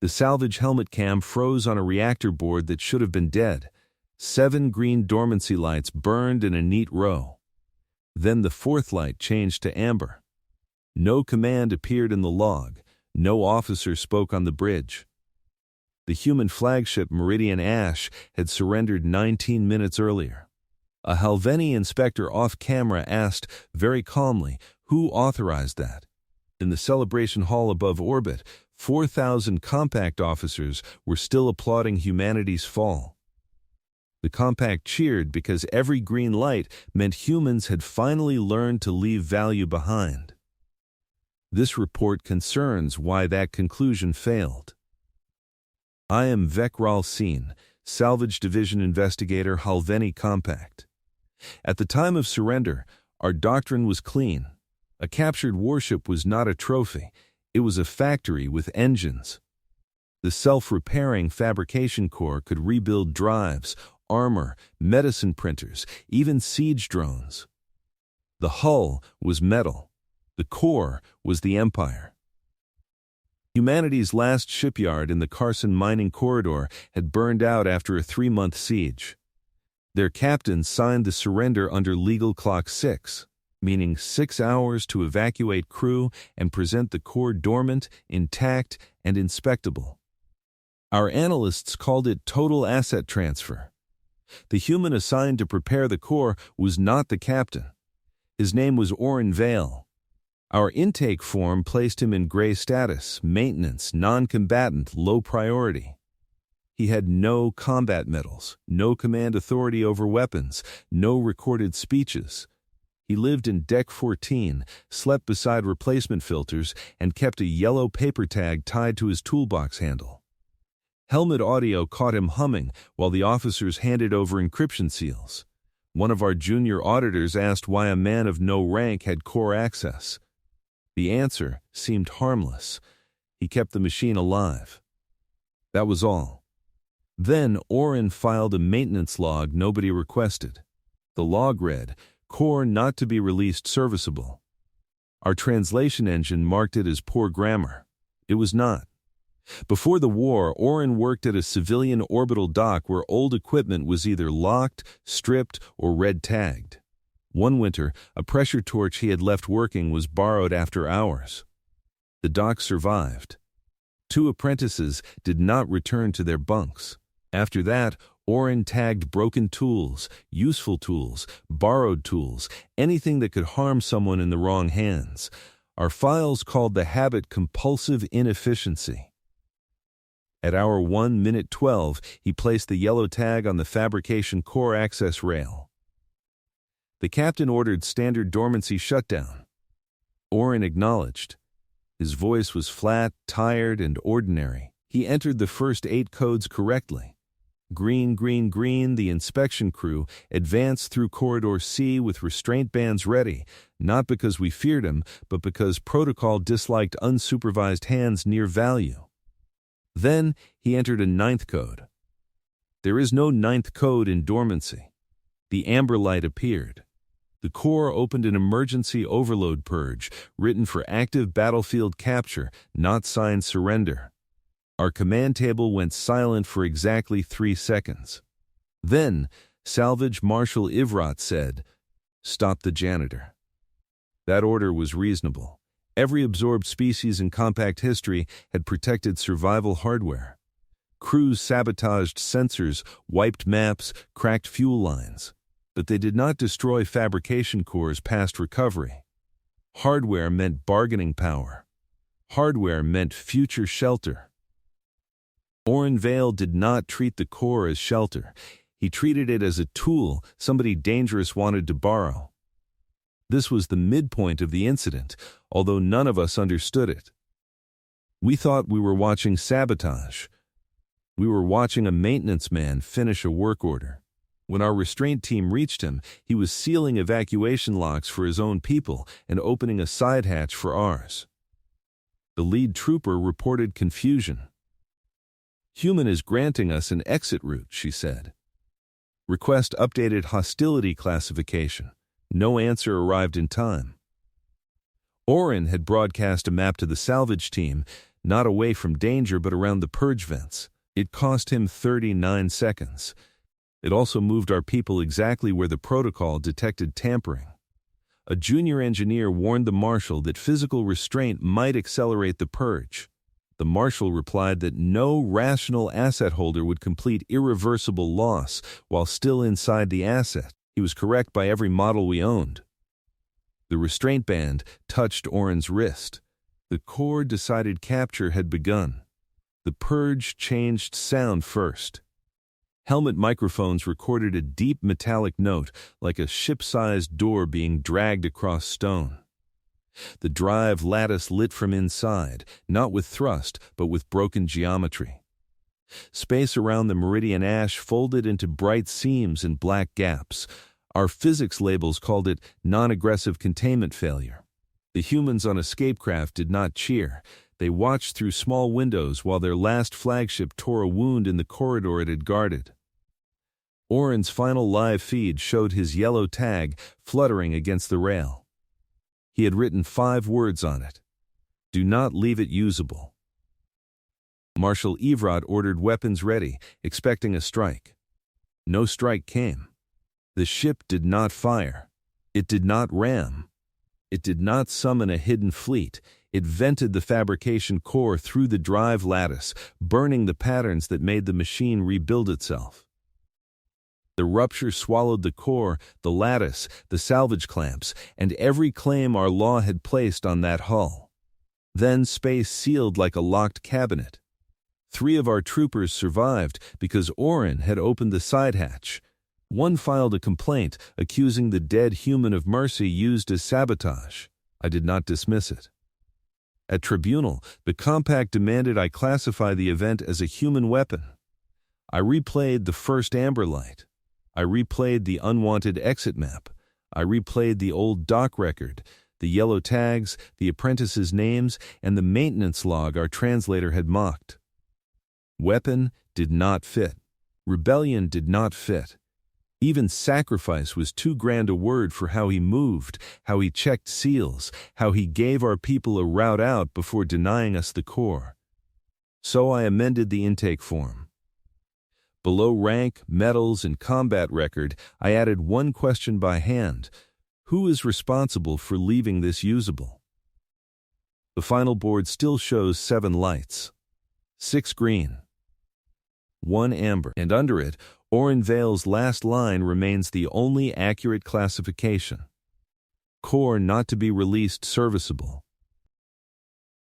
The salvage helmet cam froze on a reactor board that should have been dead. 7 green dormancy lights burned in a neat row. Then the 4th light changed to amber. No command appeared in the log. No officer spoke on the bridge. The human flagship Meridian Ash had surrendered 19 minutes earlier. A Halvenni inspector off-camera asked, very calmly, who authorized that? In the celebration hall above orbit, 4,000 Compact officers were still applauding humanity's fall. The Compact cheered because every green light meant humans had finally learned to leave value behind. This report concerns why that conclusion failed. I am Vekral Seen, Salvage Division Investigator, Halvenni Compact. At the time of surrender, our doctrine was clean. A captured warship was not a trophy. It was a factory with engines. The self-repairing fabrication core could rebuild drives, armor, medicine printers, even siege drones. The hull was metal. The core was the Empire. Humanity's last shipyard in the Carson mining corridor had burned out after a 3-month siege. Their captain signed the surrender under legal clock 6, meaning 6 hours to evacuate crew and present the core dormant, intact, and inspectable. Our analysts called it total asset transfer. The human assigned to prepare the core was not the captain. His name was Orin Vale. Our intake form placed him in gray status, maintenance, non-combatant, low priority. He had no combat medals, no command authority over weapons, no recorded speeches. He lived in Deck 14, slept beside replacement filters, and kept a yellow paper tag tied to his toolbox handle. Helmet audio caught him humming while the officers handed over encryption seals. One of our junior auditors asked why a man of no rank had core access. The answer seemed harmless. He kept the machine alive. That was all. Then Orin filed a maintenance log nobody requested. The log read, "Core not to be released serviceable." Our translation engine marked it as poor grammar. It was not. Before the war, Orin worked at a civilian orbital dock where old equipment was either locked, stripped, or red-tagged. One winter, a pressure torch he had left working was borrowed after hours. The dock survived. 2 apprentices did not return to their bunks. After that, Orin tagged broken tools, useful tools, borrowed tools, anything that could harm someone in the wrong hands. Our files called the habit compulsive inefficiency. At hour 1:12, he placed the yellow tag on the fabrication core access rail. The captain ordered standard dormancy shutdown. Orin acknowledged. His voice was flat, tired, and ordinary. He entered the first 8 codes correctly. Green, green, green, the inspection crew advanced through Corridor C with restraint bands ready, not because we feared him, but because protocol disliked unsupervised hands near value. Then he entered a 9th code. There is no 9th code in dormancy. The amber light appeared. The core opened an emergency overload purge, written for active battlefield capture, not signed surrender. Our command table went silent for exactly 3 seconds. Then, Salvage Marshal Ivrat said, "Stop the janitor." That order was reasonable. Every absorbed species in Compact history had protected survival hardware. Crews sabotaged sensors, wiped maps, cracked fuel lines. But they did not destroy fabrication cores past recovery. Hardware meant bargaining power. Hardware meant future shelter. Orin Vale did not treat the core as shelter. He treated it as a tool somebody dangerous wanted to borrow. This was the midpoint of the incident, although none of us understood it. We thought we were watching sabotage. We were watching a maintenance man finish a work order. When our restraint team reached him, he was sealing evacuation locks for his own people and opening a side hatch for ours. The lead trooper reported confusion. "Human is granting us an exit route," she said. "Request updated hostility classification." No answer arrived in time. Orin had broadcast a map to the salvage team. not away from danger but around the purge vents. It cost him 39 seconds. It also moved our people exactly where the protocol detected tampering. A junior engineer warned the marshal that physical restraint might accelerate the purge. The marshal replied that no rational asset holder would complete irreversible loss while still inside the asset. He was correct by every model we owned. The restraint band touched Orin's wrist. The core decided capture had begun. The purge changed sound first. Helmet microphones recorded a deep metallic note like a ship-sized door being dragged across stone. The drive lattice lit from inside, not with thrust, but with broken geometry. Space around the Meridian Ash folded into bright seams and black gaps. Our physics labels called it non-aggressive containment failure. The humans on escapecraft did not cheer. They watched through small windows while their last flagship tore a wound in the corridor it had guarded. Orin's final live feed showed his yellow tag fluttering against the rail. He had written 5 words on it. Do not leave it usable. Marshal Evrod ordered weapons ready, expecting a strike. No strike came. The ship did not fire. It did not ram. It did not summon a hidden fleet. It vented the fabrication core through the drive lattice, burning the patterns that made the machine rebuild itself. The rupture swallowed the core, the lattice, the salvage clamps, and every claim our law had placed on that hull. Then space sealed like a locked cabinet. 3 of our troopers survived because Orin had opened the side hatch. One filed a complaint accusing the dead human of mercy used as sabotage. I did not dismiss it. At tribunal, the compact demanded I classify the event as a human weapon. I replayed the first amber light. I replayed the unwanted exit map. I replayed the old dock record, the yellow tags, the apprentices' names, and the maintenance log our translator had mocked. Weapon did not fit. Rebellion did not fit. Even sacrifice was too grand a word for how he moved, how he checked seals, how he gave our people a route out before denying us the core. So I amended the intake form. Below rank, medals, and combat record, I added one question by hand. Who is responsible for leaving this usable? The final board still shows 7 lights. 6 green. 1 amber. And under it, Orin Vale's last line remains the only accurate classification. Core not to be released serviceable.